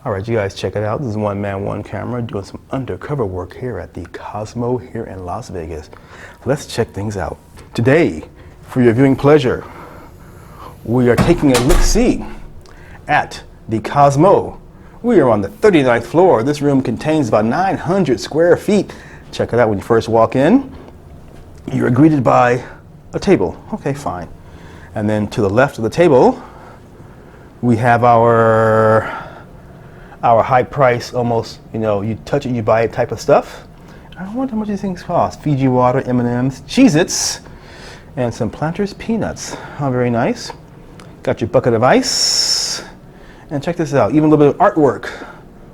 All right, you guys check it out. This is OneManOneCamera doing some undercover work here at the Cosmo here in Las Vegas. Let's check things out. Today, for your viewing pleasure, we are taking a look-see at the Cosmo. We are on the 39th floor. This room contains about 900 square feet. Check it out. When you first walk in, you're greeted by a table. Okay, fine. And then to the left of the table, we have our high price, almost, you know, you touch it, you buy it type of stuff. I wonder how much these things cost. Fiji water, M&Ms, Cheez-Its, and some Planters peanuts. How very nice. Got your bucket of ice. And check this out, even a little bit of artwork.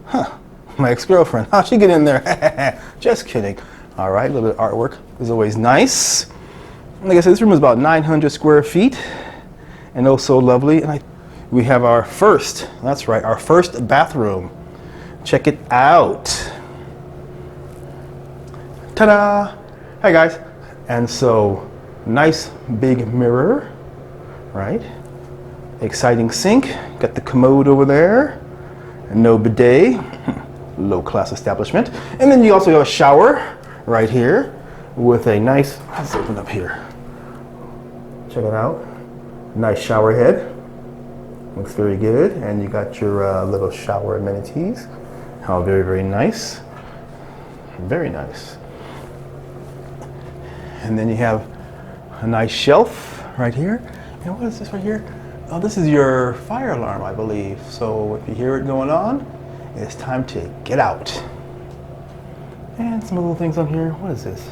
Huh, my ex-girlfriend, how'd she get in there? Just kidding. All right, a little bit of artwork is always nice. Like I said, this room is about 900 square feet and oh so lovely. And we have our first, that's right, our first bathroom. Check it out. Ta-da! Hi guys. And so, nice big mirror, right? Exciting sink, got the commode over there, no bidet, low class establishment. And then you also have a shower right here with a nice, let's open up here. Check it out, nice shower head. Looks very good, and you got your little shower amenities. How very, very nice. Very nice. And then you have a nice shelf right here. And what is this right here? Oh, this is your fire alarm, I believe. So if you hear it going on, it's time to get out. And some little things on here. What is this?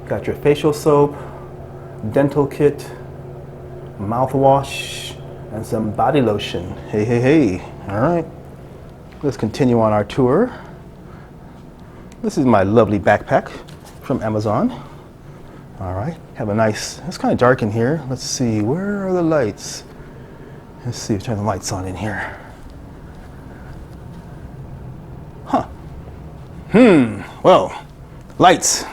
Got your facial soap, dental kit, mouthwash, and some body lotion. Hey, hey, hey. All right. Let's continue on our tour. This is my lovely backpack from Amazon. All right. Have a nice, it's kind of dark in here. Let's see, where are the lights? Let's see, turn the lights on in here. Huh. Well, lights.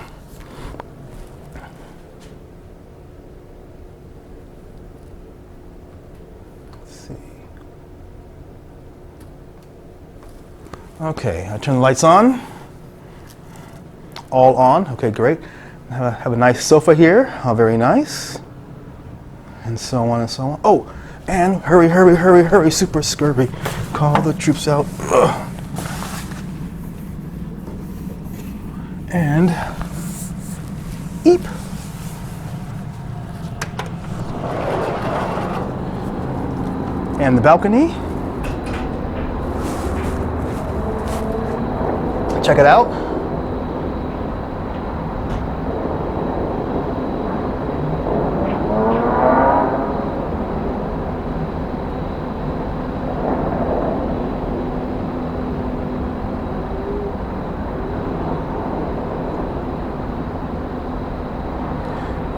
Okay, I turn the lights on. All on. Okay, great. Have a nice sofa here. How very nice. And so on and so on. Oh, and hurry, hurry, hurry, hurry, super scurvy. Call the troops out. Ugh. And eep. And the balcony. Check it out.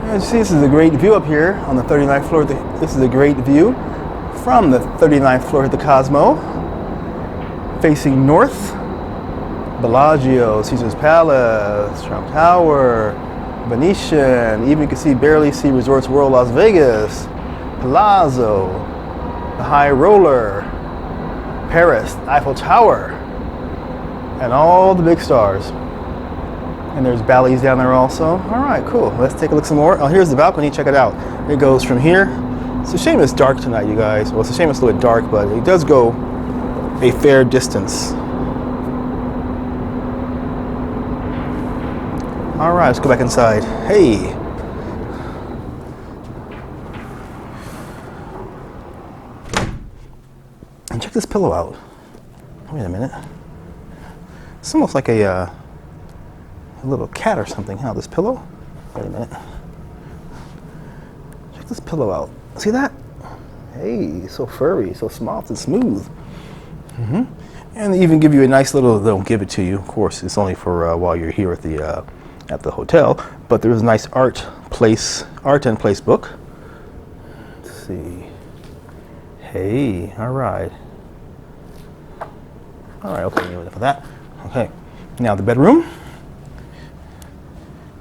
As you see, this is a great view up here on the 39th floor. This is a great view from the 39th floor of the Cosmo, facing north. Bellagio, Caesar's Palace, Trump Tower, Venetian, even you can barely see Resorts World Las Vegas, Palazzo, the High Roller, Paris, Eiffel Tower, and all the big stars. And there's Bally's down there also. All right, cool. Let's take a look some more. Oh, here's the balcony. Check it out. It goes from here. It's a shame it's dark tonight, you guys. Well, it's a shame it's a little bit dark, but it does go a fair distance. All right, let's go back inside. Hey. And check this pillow out. Wait a minute. It's almost like a little cat or something, huh, this pillow? Wait a minute. Check this pillow out. See that? Hey, so furry, so soft and smooth. And they even give you a nice little, they don't give it to you, of course, it's only for while you're here at the hotel, but there's a nice art and place book. Let's see. Hey, all right, okay, enough of that. Okay, now the bedroom.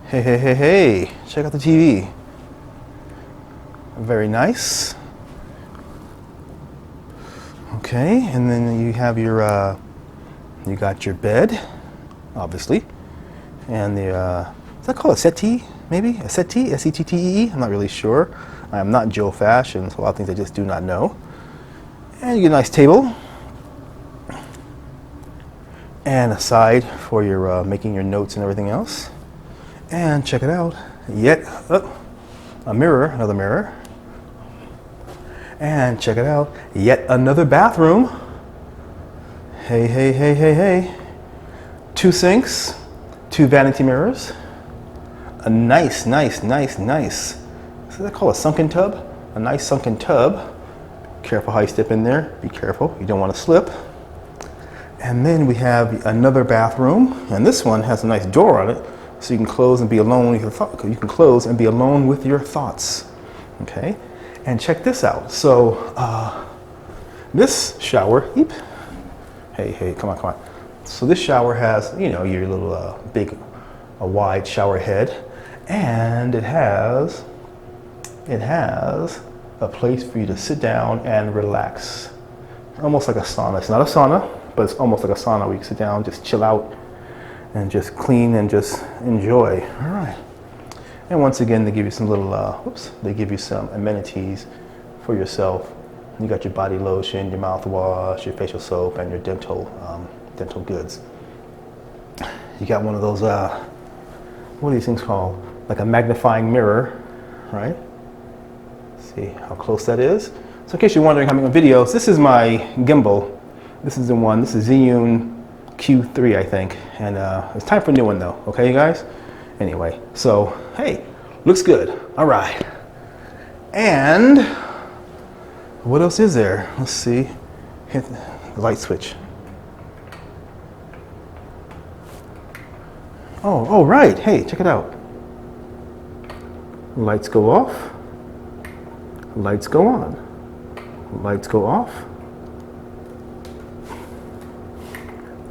Hey, hey, hey, hey, check out the TV. Very nice. Okay, and then you have your, you got your bed, obviously, and the, is that called a settee, maybe? A settee, S-E-T-T-E-E? I'm not really sure. I am not Joe Fashion, so a lot of things I just do not know. And you get a nice table, and a side for your making your notes and everything else. And check it out, yet a mirror, another mirror. And check it out, yet another bathroom. Hey, hey, hey, hey, hey. 2 sinks, 2 vanity mirrors. A nice, nice, nice, nice. Is that called a sunken tub? A nice sunken tub. Careful how you step in there. Be careful, you don't want to slip. And then we have another bathroom, and this one has a nice door on it, so you can close and be alone with your thoughts. You can close and be alone with your thoughts. Okay, and check this out. So this shower, eep. Hey, hey, come on, come on. So this shower has, you know, your little big, wide shower head, and it has a place for you to sit down and relax, almost like a sauna. It's not a sauna, but it's almost like a sauna where you can sit down, just chill out, and just clean and just enjoy. All right. And once again, they give you some little, they give you some amenities for yourself. You got your body lotion, your mouthwash, your facial soap, and your dental goods. You got one of those, what are these things called? Like a magnifying mirror, right? See how close that is? So in case you're wondering how I'm making videos, this is my gimbal. This is the one, this is Zhiyun Q3, I think. And it's time for a new one though, okay you guys? Anyway, so, hey, looks good, all right. And what else is there? Let's see, hit the light switch. Oh, right, hey, check it out. Lights go off, lights go on, lights go off,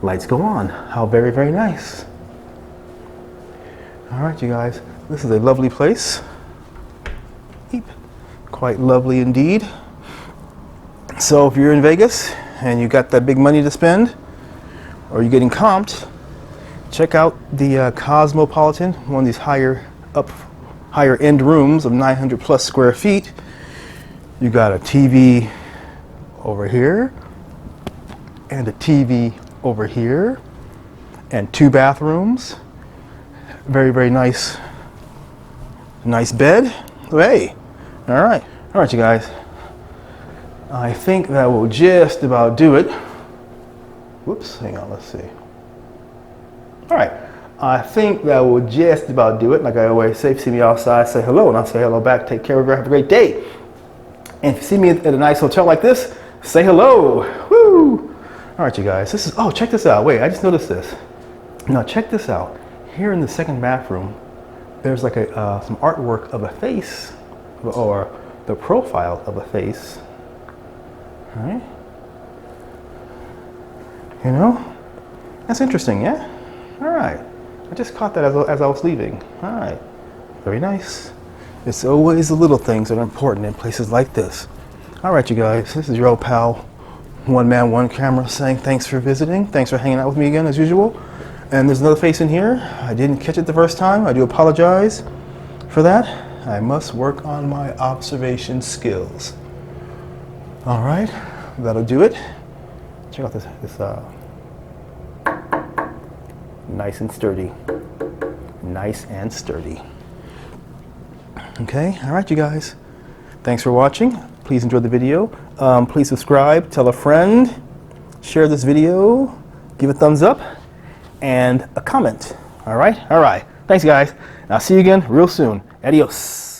lights go on. How very, very nice. All right, you guys, this is a lovely place. Quite lovely indeed. So if you're in Vegas and you got that big money to spend, or you're getting comped, check out the Cosmopolitan, one of these higher end rooms of 900 plus square feet. You got a TV over here, and a TV over here, and 2 bathrooms. Very, very nice bed. Hey, all right, you guys. I think that will just about do it. Whoops, hang on, let's see. All right, I think that will just about do it. Like I always say, if you see me outside, say hello, and I'll say hello back. Take care, everybody, have a great day. And if you see me at a nice hotel like this, say hello. Woo! All right, you guys, this is, oh, check this out. Wait, I just noticed this. Now check this out. Here in the second bathroom, there's like some artwork of a face, or the profile of a face. All right? You know, that's interesting, yeah? All right. I just caught that as I was leaving. All right. Very nice. It's always the little things that are important in places like this. All right, you guys, this is your old pal, OneManOneCamera, saying thanks for visiting. Thanks for hanging out with me again, as usual. And there's another face in here. I didn't catch it the first time. I do apologize for that. I must work on my observation skills. All right, that'll do it. Check out this nice and sturdy. Nice and sturdy. Okay, all right, you guys. Thanks for watching. Please enjoy the video. Please subscribe, tell a friend, share this video, give a thumbs up, and a comment. All right? All right. Thanks, guys. I'll see you again real soon. Adios.